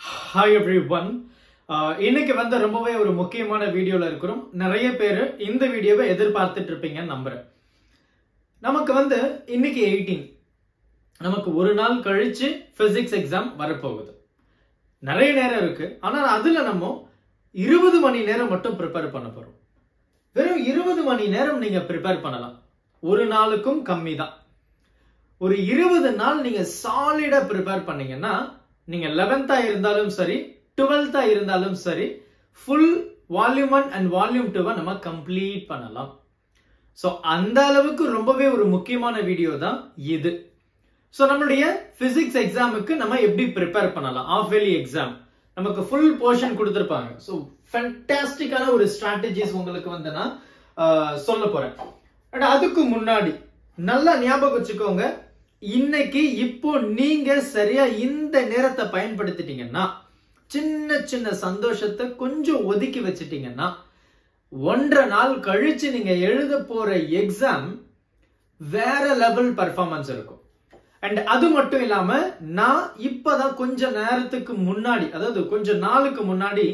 Hi everyone. இன்னைக்கு வந்து ரொம்பவே ஒரு முக்கியமான வீடியோல இருக்கிறோம். நிறைய பேர் இந்த வீடியோவை எதிர்பார்த்துட்டு இருப்பீங்கன்னு நம்புறேன். நமக்கு வந்து இன்னைக்கு 18. நமக்கு ஒரு நாள் கழிச்சு பிசிக்ஸ் எக்ஸாம் வரப்போகுது. நிறைய நேரம் இருக்கு. ஆனா அதுல நம்ம 20 மணி நேரம் மட்டும் ப்ரிப்பேர் பண்ண போறோம். வெறும் 20 மணி நேரம் நீங்க ப்ரிப்பேர் பண்ணலாம். ஒரு நாளுக்கும் கம்மி தான். ஒரு 20 நாள் நீங்க சாலிடா ப்ரிப்பேர் பண்ணீங்கன்னா நீங்க 11th இருந்தாலும் சரி 12th இருந்தாலும் சரி full volume 1 and volume 2 நம்ம கம்ப்ளீட் பண்ணலாம். சோ அந்த அளவுக்கு ரொம்பவே ஒரு முக்கியமான வீடியோ தான் இது. சோ நம்மளுடைய பிசிக்ஸ் எக்ஸாமுக்கு நம்ம எப்படி ப்ரிப்பேர் பண்ணலாம்? half yearly எக்ஸாம் நமக்கு ஃபுல் போர்ஷன் கொடுத்திருப்பாங்க. சோ ஃபேண்டாஸ்டிக்கான ஒரு ஸ்ட்ராட்டஜிஸ் உங்களுக்கு வந்து நான் சொல்ல போறேன். அதுக்கு முன்னாடி நல்லா ஞாபகம் வச்சுக்கோங்க, இன்னைக்கு இப்போ நீங்க சரியா இந்த நேரத்தை பயன்படுத்திட்டீங்கன்னா, சின்ன சின்ன சந்தோஷத்தை கொஞ்சம் ஒதுக்கி வச்சிட்டீங்கன்னா, 1.5 நாள் கழிச்சு நீங்க எழுத போற எக்ஸாம் வேற லெவல் பர்ஃபார்மன்ஸ் இருக்கும். அண்ட் அது மட்டும் இல்லாம நான் இப்பதான் கொஞ்ச நேரத்துக்கு முன்னாடி, அதாவது கொஞ்ச நாளுக்கு முன்னாடி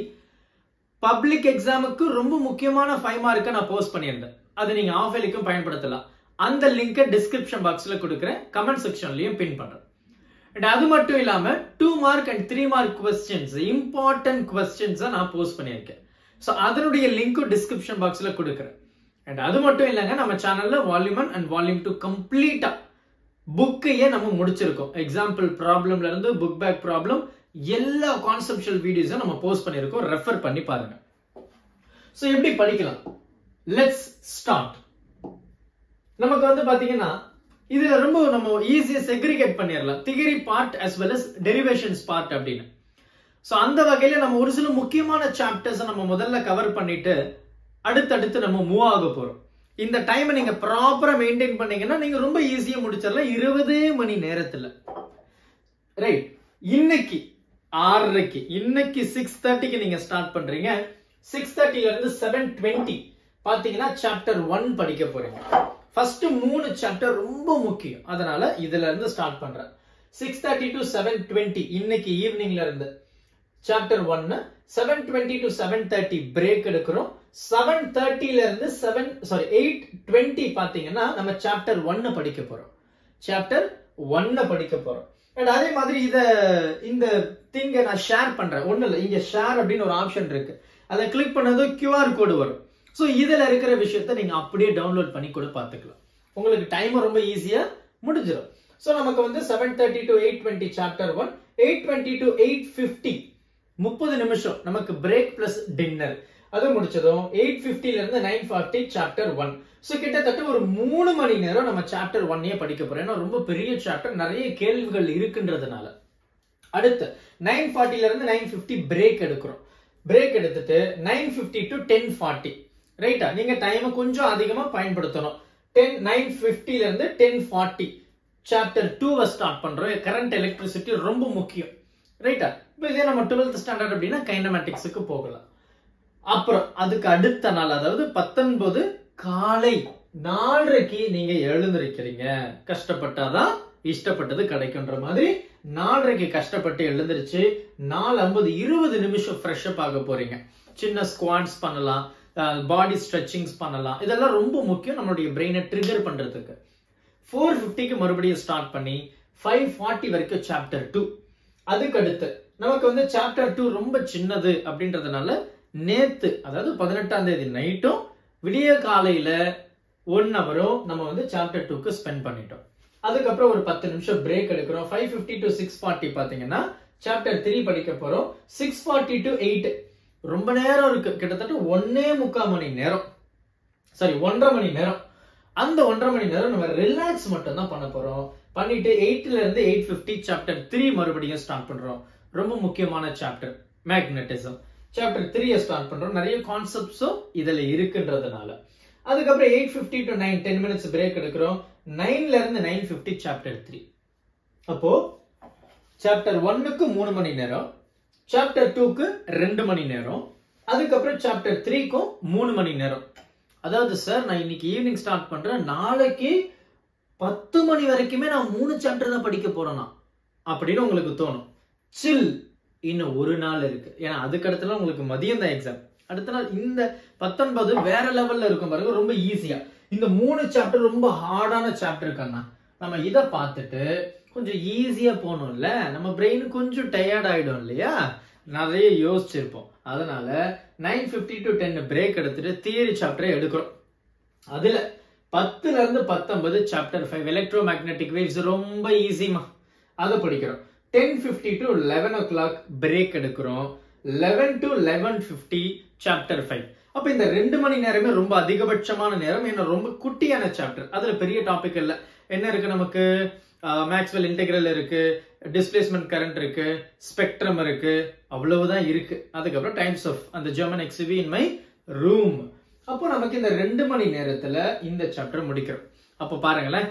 பப்ளிக் எக்ஸாமுக்கு ரொம்ப முக்கியமான 5 மார்க்கை நான் போஸ்ட் பண்ணியிருந்தேன். அது நீங்க ஆஃப் இயர்லிக்கும் பயன்படுத்தலாம். அந்த லிங்கை டிஸ்கிரிப்ஷன் பாக்ஸ்ல கொடுக்கிறேன், கமெண்ட் செக்ஷன்லயும் பின் பண்றேன். அண்ட் அது மட்டும் இல்லாம 2 mark and 3 mark questions, important questions நான் போஸ்ட் பண்ணியிருக்கேன். சோ அதனுடைய லிங்க்கும் டிஸ்கிரிப்ஷன் பாக்ஸ்ல கொடுக்கிறேன். அண்ட் அது மட்டும் இல்லைங்க, நம்ம சேனல்ல வால்யூம் 1 அண்ட் வால்யூம் 2 கம்ப்ளீட்டா புக்கையே நம்ம முடிச்சிருக்கோம். எக்ஸாம்பிள் ப்ராப்ளம்ல இருந்து புக் பேக் ப்ராப்ளம் எல்லா கான்செப்சுவல் வீடியோஸும் நம்ம போஸ்ட் பண்ணிருக்கோம். ரெஃபர் பண்ணி பாருங்க. சோ எப்படி படிக்கலாம்? Let's start. நமக்கு வந்து பாத்தீங்கன்னா இதுல ரொம்ப நம்ம ஈஸியா செக்ரிகேட் பண்ணிடலாம், theory part as well as derivations part அப்படின்னு. சோ அந்த வகையில நம்ம ஒரு சில முக்கியமான சாப்டர்ஸ் நம்ம முதல்ல கவர் பண்ணிட்டு அடுத்தடுத்து நம்ம மூவ் ஆக போறோம். இந்த டைமை நீங்க ப்ராப்பரா மெயின்டைன் பண்ணீங்கன்னா நீங்க ரொம்ப ஈஸியா முடிச்சிடலாம் 20 மணி நேரத்துல. ரைட், இன்னைக்கு 6:30க்கு, இன்னைக்கு 6:30க்கு நீங்க ஸ்டார்ட் பண்றீங்க. 6:30 இருந்து 7:20 பாத்தீங்கன்னா சாப்டர் 1 படிக்க போறீங்க. ஃபர்ஸ்ட் 3 சாப்டர் ரொம்ப முக்கியம், அதனால இதுல இருந்து ஸ்டார்ட் பண்றேன். 6:30 to 7:20 இன்னைக்கு ஈவினிங்ல இருந்து சாப்டர் 1, 7:20 to 7:30 பிரேக் எடுக்கிறோம். 7:30ல இருந்து 8:20 பாத்தீங்கன்னா நம்ம சாப்டர் 1 படிக்க போறோம். சாப்டர் 1 படிக்க போறோம். அண்ட் அதே மாதிரி இந்த திங்க நான் ஷேர் பண்றேன். ஒண்ணு இல்ல, இங்க ஷேர் அப்படின்னு ஒரு ஆப்ஷன் இருக்கு, அதை கிளிக் பண்ணதும் QR கோடு வரும். சோ இதுல இருக்கிற விஷயத்தை நீங்க அப்படியே டவுன்லோட் பண்ணி கூட பாத்துக்கலாம். உங்களுக்கு டைம் ரொம்ப ஈஸியா முடிஞ்சிடும். சோ நமக்கு வந்து 7:30 to 8:20 சாப்டர் 1, 8:20 to 8:50 30 நிமிஷம் நமக்கு பிரேக் பிளஸ் டின்னர். அது முடிச்சதும் 8:50ல இருந்து 9:40 சாப்டர் 1. சோ கிட்டத்தட்ட ஒரு 3 மணி நேரம் நம்ம சாப்டர் 1 படிக்க போறோம். ஏன்னா ரொம்ப பெரிய சாப்டர், நிறைய கேள்விகள் இருக்குன்றதுனால. அடுத்து 9:40ல இருந்து 9:50 பிரேக் எடுக்கிறோம். பிரேக் எடுத்துட்டு 9:50 to 10:40. ரைட்டா, நீங்க டைம் கொஞ்சம் அதிகமா பயன்படுத்தணும். 9:50ல இருந்து 10:40 சாப்டர் 2 ஸ்டார்ட் பண்றோம். கரண்ட் எலக்ட்ரிசிட்டி ரொம்ப முக்கியம். ரைட்டா, இப்போ இதே நம்ம 12th ஸ்டாண்டர்ட் அப்படின்னா கைனமேட்டிக்ஸுக்கு போகலாம். அப்புறம் அதுக்கு அடுத்த நாள், அதாவது 19 காலை 4:30க்கு நீங்க எழுந்திருக்கிறீங்க. கஷ்டப்பட்டாதான் இஷ்டப்பட்டது கிடைக்கும்ன்ற மாதிரி 4:30க்கு கஷ்டப்பட்டு எழுந்திருச்சு 4:50 20 நிமிஷம் ஃப்ரெஷ் அப் ஆக போறீங்க. சின்ன ஸ்குவாட்ஸ் பண்ணலாம், பாடி ஸ்ட்ரெச்சிங்ஸ் பண்ணலாம். இதெல்லாம் ரொம்ப முக்கியம் நம்மளுடைய பிரெயினை ட்ரிகர் பண்றதுக்கு. 4:50க்கு மறுபடியும் ஸ்டார்ட் பண்ணி 5:40 வரைக்கும் சாப்டர் 2. அதுக்கு அடுத்து நமக்கு வந்து சாப்டர் 2 ரொம்ப சின்னது அப்படின்றதுனால நேத்து, அதாவது 18ஆம் தேதி நைட்டும் விடிய காலையில 1 ஹவரும் நம்ம வந்து சாப்டர் 2க்கு ஸ்பெண்ட் பண்ணிட்டோம். அதுக்கப்புறம் ஒரு 10 நிமிஷம் பிரேக் எடுக்கிறோம். 5:50 to 6:40 பாத்தீங்கன்னா சாப்டர் 3 படிக்க போறோம். 6:40 to 8 ரொம்ப நேரம் இருக்கு, கிட்டத்தட்ட 1.25 மணி நேரம், 1.5 மணி நேரம். அந்த 1.5 மணி நேரம் நம்ம ரிலாக்ஸ் மட்டும் தான் பண்ண போறோம். பண்ணிட்டு 8ல இருந்து 8:50 சாப்டர் 3 மறுபடியும் ஸ்டார்ட் பண்றோம். ரொம்ப முக்கியமான சாப்டர் மேக்னெட்டிசம். சாப்டர் 3 ஸ்டார்ட் பண்றோம். நிறைய கான்செப்ட்ஸும் இதுல இருக்குன்றதுனால. அதுக்கப்புறம் 8:50 to 9 10 மினிட்ஸ் பிரேக் எடுக்கிறோம். 9ல இருந்து 9:50 சாப்டர் 3. அப்போ சாப்டர் 1க்கு 3 மணி நேரம், சாப்டர் 2க்கு 2 மணி நேரம், அதுக்கப்புறம் சாப்டர் 3க்கும் 3 மணி நேரம். அதாவது சார் நான் இன்னைக்கு ஈவினிங் ஸ்டார்ட் பண்றேன், நாளைக்கு 10 மணி வரைக்குமே நான் 3 சாப்டர் தான் படிக்க போறேனா அப்படின்னு உங்களுக்கு தோணும். சில், இன்னும் ஒரு நாள் இருக்கு. ஏன்னா அதுக்கடுத்துலாம் உங்களுக்கு மதியம் தான் எக்ஸாம். அடுத்த நாள் இந்த 19 வேற லெவல்ல இருக்கும் பாருங்க, ரொம்ப ஈஸியா. இந்த 3 சாப்டர் ரொம்ப ஹார்டான சாப்டர் இருக்காண்ணா. நம்ம இதை பார்த்துட்டு கொஞ்சம் ஈஸியா போகணும்ல, நம்ம பிரெயின் கொஞ்சம் டயர்ட் ஆயிடும் இல்லையா, நிறைய யோசிச்சிருப்போம். அதனால 9:50 to 10 பிரேக் எடுத்துட்டு தியரி சாப்டரை எடுக்கிறோம். அதுல 10ல இருந்து 19 சாப்டர் 5 எலக்ட்ரோ மேக்னெட்டிக் வேவ்ஸ் ரொம்ப ஈஸிமா, அதை படிக்கிறோம். 10:50 to 11 o'clock பிரேக் எடுக்கிறோம். 11 to 11:50 சாப்டர் 5. அப்ப இந்த 2 மணி நேரமே ரொம்ப அதிகபட்சமான நேரம். ஏன்னா ரொம்ப குட்டியான சாப்டர், அதுல பெரிய டாபிக் இல்ல. என்ன இருக்கு நமக்கு, மேக்ஸ்வெல் இன்டெகிரல் இருக்கு, டிஸ்பிளேஸ்மென்ட் கரண்ட் இருக்கு, ஸ்பெக்ட்ரம் இருக்கு, அவ்வளவுதான் இருக்கு. அதுக்கப்புறம் டைம்ஸ் ஆஃப் அந்த ஜெர்மன் எக்ஸிவி இன் மை ரூம். அப்போ நமக்கு இந்த 2 மணி நேரத்துல இந்த சாப்டர் முடிக்கிறோம். அப்போ பாருங்களேன்,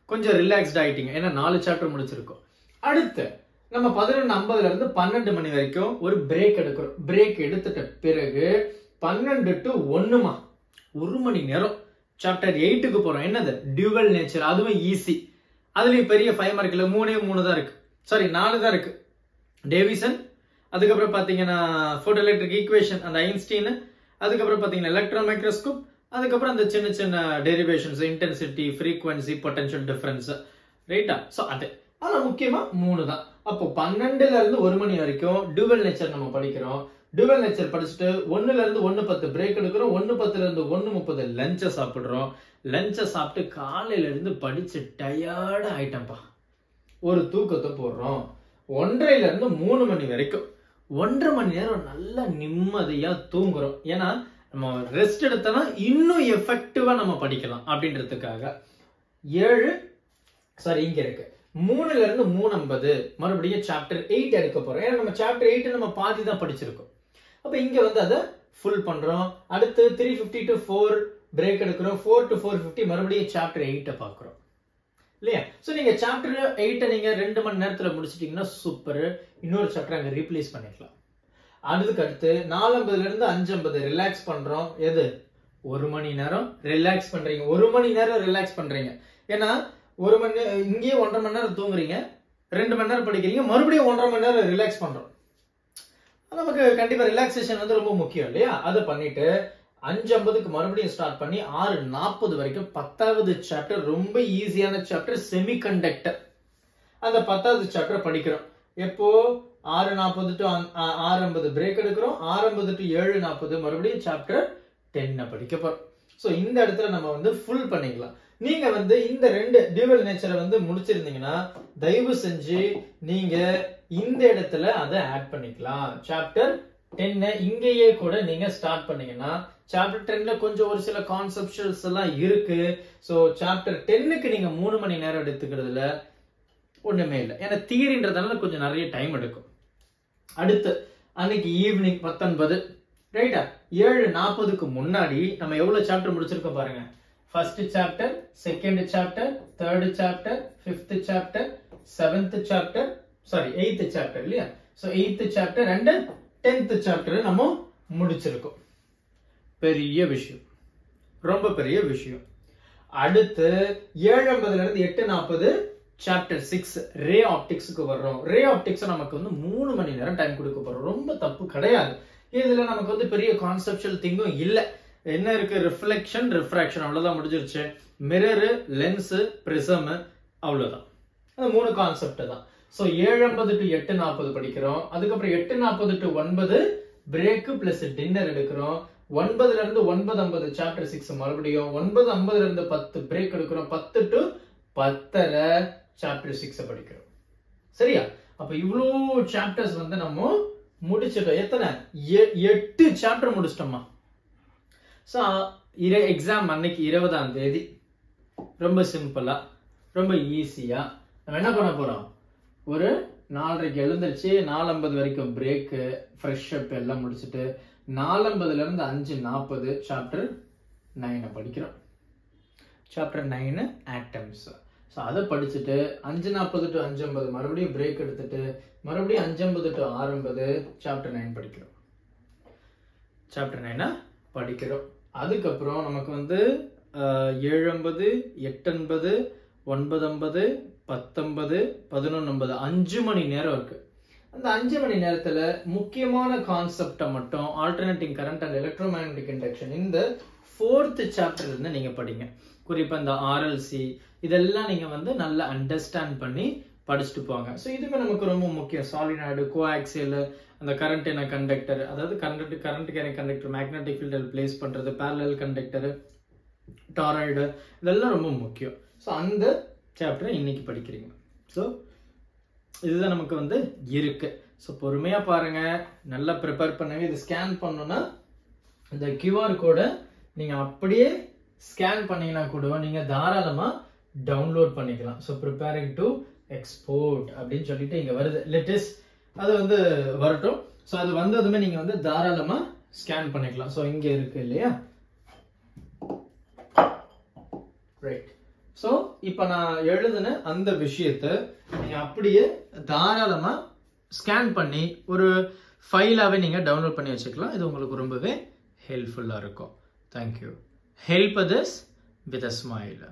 கொஞ்சம் ரிலாக்ஸ்ட் ஆயிட்டீங்க, ஏன்னா 4 சாப்டர் முடிச்சிருக்கோம். அடுத்து நம்ம 11:50 இருந்து 12 மணி வரைக்கும் ஒரு பிரேக் எடுக்கிறோம். பிரேக் எடுத்துட்ட பிறகு 12 to 1 1 மணி நேரம் சாப்டர் 8க்கு போறோம். என்னது, டியூவல் நேச்சர். அதுவும் ஈஸி. அதுலயும் பெரிய 5 மார்க் இல்ல, 3 தான் இருக்கு, சாரி 4 தான் இருக்கு. டேவிசன், அதுக்கப்புறம் பாத்தீங்கன்னா போட்டோ எலக்ட்ரிக் ஈக்குவேஷன், அந்த ஐன்ஸ்டீன், அதுக்கப்புறம் பாத்தீங்கன்னா எலக்ட்ரான் மைக்ரோஸ்கோப், அதுக்கப்புறம் அந்த சின்ன சின்ன derivations, intensity, frequency, potential difference, ரைட்டா. சோ ஆனா முக்கியமா 3 தான். அப்போ 12ல இருந்து 1 மணி வரைக்கும் டியூவல் நேச்சர் நம்ம படிக்கிறோம். டியூவல் நேச்சர் படிச்சுட்டு 1ல இருந்து 1:10 பிரேக் எடுக்கிறோம். 1:10ல இருந்து 1:30 லஞ்ச சாப்பிடுறோம். லஞ்ச சாப்பிட்டு காலையில இருந்து படிச்சு டயர்ட் ஆயிட்டம்பா, ஒரு தூக்கத்தை போடுறோம். 1:30ல இருந்து 3 மணி வரைக்கும் 1.5 மணி நேரம் நல்லா நிம்மதியா தூங்குறோம். ஏன்னா நம்ம ரெஸ்ட் எடுத்தோம்னா இன்னும் எஃபெக்டிவா நம்ம படிக்கலாம் அப்படின்றதுக்காக. 3ல இருந்து 3:50 மறுபடியும் சாப்டர் 8 எடுக்க போறோம். ஏன்னா நம்ம சாப்டர் 8 நம்ம பாதி தான் படிச்சிருக்கோம். அப்ப இங்க வந்து அதை ஃபுல் பண்றோம். அடுத்து 3:50 to 4 பிரேக் எடுக்கிறோம். 4 to 4:50 மறுபடியும் சாப்டர் 8 பாக்குறோம் இல்லையா. சோ நீங்க சாப்டர் 8 நீங்க 2 மணி நேரத்துல முடிச்சிட்டீங்கன்னா சூப்பர். இன்னொரு சாப்டர் அங்க ரீப்ளேஸ் பண்ணிக்கலாம். அதுக்கு அடுத்து 4:50ல இருந்து 5:50 ரிலாக்ஸ் பண்றோம். எது, 1 மணி நேரம் ரிலாக்ஸ் பண்றீங்க. 1 மணி நேரம் ரிலாக்ஸ் பண்றீங்க. ஏன்னா 1 மணி நேரம் இங்கேயே 1.5 மணி நேரம் தூங்குறீங்க, 2 மணி நேரம் படிக்கிறீங்க, மறுபடியும் 1.5 மணி நேரம் ரிலாக்ஸ் பண்றோம். நமக்கு கண்டிப்பா ரிலாக்ஸேஷன் வந்து ரொம்ப முக்கியம் இல்லையா. அதை பண்ணிட்டு 5:50க்கு மறுபடியும் ஸ்டார்ட் பண்ணி 6:40 வரைக்கும் 10வது சாப்டர், ரொம்ப ஈஸியான சாப்டர், செமிகண்டக்டர். அந்த 10வது சாப்டர் படிக்கிறோம். எப்போ, 6:40 to 6:50 பிரேக் எடுக்கிறோம். 6:50 to 7:40 மறுபடியும் சாப்டர் 10 படிக்க போறோம். சோ இந்த இடத்துல நம்ம வந்து ஃபுல் பண்ணிக்கலாம். நீங்க வந்து இந்த 2 டியூவல் நேச்சரை வந்து முடிச்சிருந்தீங்கன்னா தயவு செஞ்சு நீங்க இந்த இடத்துல அதை ஆட் பண்ணிக்கலாம். சாப்டர் 10 இங்கேயே கூட நீங்க ஸ்டார்ட் பண்ணீங்கன்னா சாப்டர் 10ல கொஞ்சம் ஒரு சில கான்செப்ட்ஸ் எல்லாம் இருக்கு. சோ சாப்டர் 10க்கு நீங்க 3 மணி நேரம் எடுத்துக்கிறதுல ஒண்ணுமே இல்லை, ஏன்னா தியரின்றதுனால கொஞ்சம் நிறைய டைம் எடுக்கும். அடுத்து அன்னைக்கு ஈவினிங் 19 ரைட்டா, 7:40க்கு முன்னாடி நம்ம எவ்வளவு சாப்டர் முடிச்சிருக்கோம் பாருங்க. First chapter, second chapter, third chapter, fifth chapter, seventh chapter, sorry 8th chapter இல்லையா. So 8th chapter and 10th chapter நம்ம முடிச்சிருக்கோம். பெரிய விஷயம், ரொம்ப பெரிய விஷயம். அடுத்து 7:50ல இருந்து 8:40 சாப்டர் 6 ரே ஆப்டிக்ஸ்க்கு வர்றோம். ரே ஆப்டிக்ஸ் நமக்கு வந்து 3 மணி நேரம் டைம் கொடுக்க போறோம். ரொம்ப தப்பு கிடையாது. இதுல நமக்கு வந்து பெரிய கான்செப்சுவல் திங்கும் இல்ல. என்ன இருக்கு, ரிஃப்ளெக்ஷன், ரிஃப்ராக்ஷன், அவ்வளவுதான் முடிஞ்சிருச்சு. மிரர், லென்ஸ், பிரிசம், அவ்வளவுதான். அந்த 3 கான்செப்ட் தான். சோ 7:50 to 8:40 படிக்கிறோம். அதுக்கப்புறம் 8:40 to 9 பிரேக் பிளஸ் டின்னர் எடுக்கிறோம். 9ல இருந்து 9:50 சாப்டர் 6 மறுபடியும். 9:50ல இருந்து 10 பிரேக் எடுக்கிறோம். 10 to 10:30 சாப்டர் 6 படிக்கிறோம். சரியா? அப்ப இவ்வளவு சாப்டர்ஸ் வந்து நம்ம முடிச்சிட்டோம். எத்தனை, 8 சாப்டர் முடிச்சிட்டோமா. சோ எக்ஸாம் அன்னைக்கு 20ஆம் தேதி ரொம்ப சிம்பிளா, ரொம்ப ஈஸியா நம்ம என்ன பண்ண போறோம், ஒரு 4:30க்கு எழுந்திருச்சு 4:50 வரைக்கும் பிரேக், ஃப்ரெஷ் அப் எல்லாம் முடிச்சுட்டு 4:50ல இருந்து 5:40 சாப்டர் 9 படிக்கிறோம். Chapter 9 atoms. சோ அதை படிச்சுட்டு 5:40 to 5:50 மறுபடியும் பிரேக் எடுத்துட்டு மறுபடியும் 5:50 to 6:50 சாப்டர் 9 படிக்கிறோம். சாப்டர் 9 படிக்கிறோம். அதுக்கப்புறம் நமக்கு வந்து 7:50, 8:50, 9:50, 10:50, 11:50 5 மணி நேரம் இருக்கு. அந்த 5 மணி நேரத்துல முக்கியமான கான்செப்டை மட்டும் alternating current and electromagnetic induction இந்த 4th சாப்டர்ல இருந்து நீங்க படிங்க. குறிப்பா இந்த ஆர்எல்சி இதெல்லாம் நீங்க வந்து நல்லா அண்டர்ஸ்டாண்ட் பண்ணி படிச்சுட்டு போங்க. ஸோ இதுவே நமக்கு ரொம்ப முக்கியம். சாலினாய்டு, கோஆக்சியல், அந்த கரண்ட் என்ன கண்டக்டர், அதாவது கரண்ட் என்ன கண்டக்டர், மேக்னெட்டிக் ஃபீல்டில் பிளேஸ் பண்றது, பேரலல் கண்டக்டர், டாராய்டு, இதெல்லாம் ரொம்ப முக்கியம். ஸோ அந்த சாப்டரை இன்னைக்கு படிக்கிறீங்க. ஸோ இதுதான் நமக்கு வந்து இருக்கு. ஸோ பொறுமையா பாருங்க, நல்லா ப்ரிப்பேர் பண்ணுங்க. இது ஸ்கேன் பண்ணணும்னா இந்த QR கோடை நீங்க அப்படியே ஸ்கேன் பண்ணீங்கன்னா கூட நீங்க தாராளமா டவுன்லோட் பண்ணிக்கலாம். ஸோ ப்ரிப்பேரிங் டு எக்ஸ்போர்ட் அப்படின்னு சொல்லிட்டு இங்க வருது. லேட்டஸ்ட் அது வந்து வரட்டும். ஸோ அது வந்ததுமே நீங்க வந்து தாராளமா ஸ்கேன் பண்ணிக்கலாம். ஸோ இங்க இருக்கு இல்லையா, ரைட். ஸோ இப்போ நான் எழுதின அந்த விஷயத்தை நீங்க அப்படியே தாராளமா ஸ்கேன் பண்ணி ஒரு ஃபைலாவே நீங்க டவுன்லோட் பண்ணி வச்சுக்கலாம். இது உங்களுக்கு ரொம்பவே ஹெல்ப்ஃபுல்லா இருக்கும். Thank you. Help others with a smile.